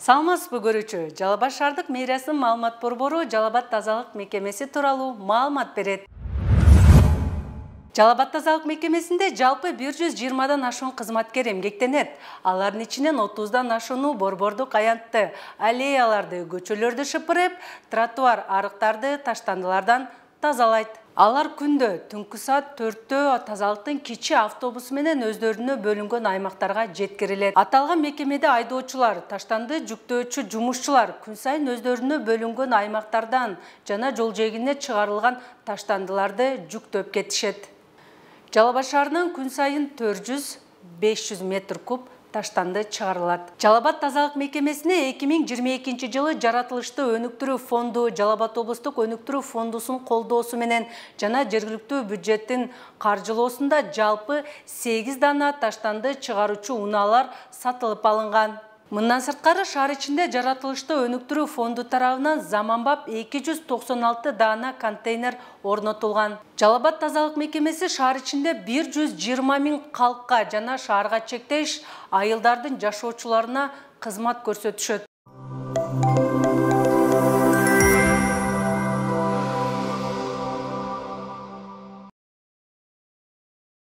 Саламатсызбы көрүүчү, Жалал Абад шаардык мэриянын маалымат борбору Жалал Абад тазалык мекемеси тууралуу маалымат берет. Жалал Абад тазалык мекемесинде жалпы 120дан ашуун кызматкер эмгектенет. Алардын ичинен 30дан ашууну борбордук аянтты, аллеяларды, көчөлөрдү шыпырып, тротуар арыктарды таштандылардан тазалайт. Алар күндө түнкү саат 4-тө тазалыктын кичи автобусу менен өздөрүнө бөлүнгөн аймактарга жеткирилет. Аталган мекемеде айдоочулар, таштанды жүктөөчү жумушчулар күн сайын өздөрүнө бөлүнгөн аймактардан жана жол жээгине чыгарылган таштандыларды жүктөп кетишет. Жалал Абад шаарынан күн сайын 400-500 метр куб таштанды чыгарылат. Жалал Абад тазалык мекемесине 2022 жылы жаратылышты өнүктүрүү фонду, Жалал Абад облустук өнүктүрүү фондусунун колдоосу менен жана жергиликтүү бюджеттин каржылоосунда жалпы 8 дана таштанды чыгаруучу унаалар сатылып алынган. Мындан сырткары шаар ичинде жаратылышты өнүктүрүү фонду тарабынан заманбап 296 дана контейнер орнотулган. Жалал Абад тазалык мекемеси шаар ичинде 120 000 калкка жана шаарга чектеш айылдардын жашоочуларына кызмат көрсөтүшөт.